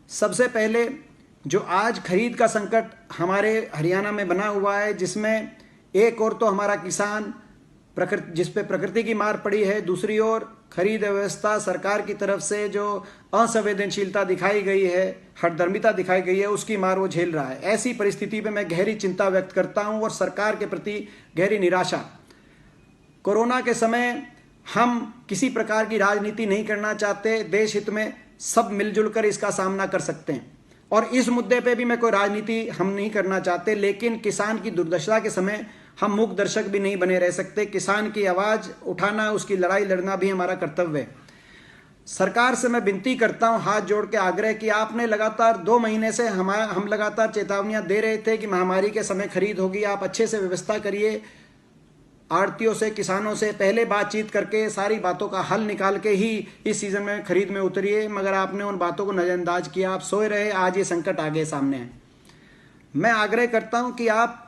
सबसे पहले जो आज खरीद का संकट हमारे हरियाणा में बना हुआ है, जिसमें एक और तो हमारा किसान जिस पे प्रकृति की मार पड़ी है, दूसरी ओर खरीद व्यवस्था सरकार की तरफ से जो असंवेदनशीलता दिखाई गई है, हठधर्मिता दिखाई गई है, उसकी मार वो झेल रहा है। ऐसी परिस्थिति में मैं गहरी चिंता व्यक्त करता हूं और सरकार के प्रति गहरी निराशा। कोरोना के समय हम किसी प्रकार की राजनीति नहीं करना चाहते, देश हित में सब मिलजुल कर इसका सामना कर सकते हैं और इस मुद्दे पे भी मैं कोई राजनीति हम नहीं करना चाहते, लेकिन किसान की दुर्दशा के समय हम मूक दर्शक भी नहीं बने रह सकते। किसान की आवाज़ उठाना, उसकी लड़ाई लड़ना भी हमारा कर्तव्य है। सरकार से मैं विनती करता हूं, हाथ जोड़ के आग्रह कि आपने लगातार 2 महीने से हम लगातार चेतावनियां दे रहे थे कि महामारी के समय खरीद होगी, आप अच्छे से व्यवस्था करिए, आड़तियों से, किसानों से पहले बातचीत करके सारी बातों का हल निकाल के ही इस सीजन में खरीद में उतरिए, मगर आपने उन बातों को नज़रअंदाज किया, आप सोए रहे। आज ये संकट आगे सामने है। मैं आग्रह करता हूं कि आप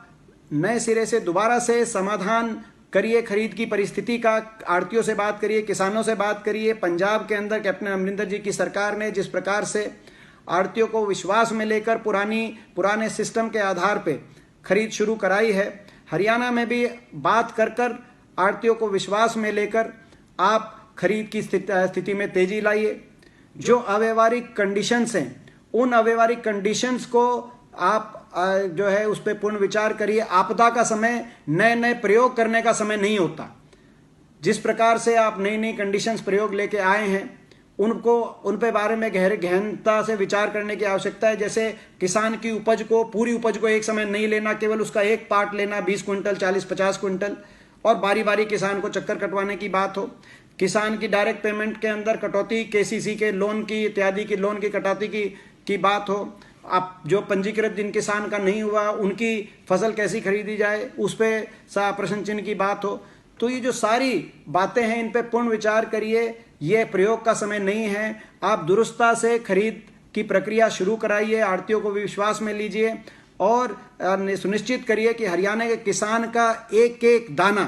नए सिरे से दोबारा से समाधान करिए खरीद की परिस्थिति का, आड़तियों से बात करिए, किसानों से बात करिए। पंजाब के अंदर कैप्टन अमरिंदर जी की सरकार ने जिस प्रकार से आड़तियों को विश्वास में लेकर पुराने सिस्टम के आधार पर खरीद शुरू कराई है, हरियाणा में भी बात कर कर आड़तियों को विश्वास में लेकर आप खरीद की स्थिति में तेजी लाइए। जो अव्यवहारिक कंडीशंस हैं, उन अव्यवहारिक कंडीशंस को आप जो है उस पर पूर्ण विचार करिए। आपदा का समय नए नए प्रयोग करने का समय नहीं होता। जिस प्रकार से आप नई नई कंडीशंस प्रयोग लेके आए हैं, उन पे बारे में गहनता से विचार करने की आवश्यकता है। जैसे किसान की उपज को, पूरी उपज को एक समय नहीं लेना, केवल उसका एक पार्ट लेना, 20 क्विंटल, 40-50 क्विंटल, और बारी बारी किसान को चक्कर कटवाने की बात हो। किसान की डायरेक्ट पेमेंट के अंदर कटौती, केसीसी के लोन की इत्यादि की लोन की कटौती की बात हो। आप जो पंजीकृत जिन किसान का नहीं हुआ, उनकी फसल कैसी खरीदी जाए, उस पर प्रश्न चिन्ह की बात हो। तो ये जो सारी बातें हैं, इन पे पूर्ण विचार करिए। ये प्रयोग का समय नहीं है। आप दुरुस्ता से खरीद की प्रक्रिया शुरू कराइए, आड़तियों को भी विश्वास में लीजिए और सुनिश्चित करिए कि हरियाणा के किसान का एक एक दाना,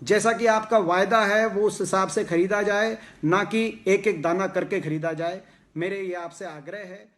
जैसा कि आपका वायदा है, वो उस हिसाब से खरीदा जाए, ना कि एक एक दाना करके खरीदा जाए। मेरे ये आपसे आग्रह है।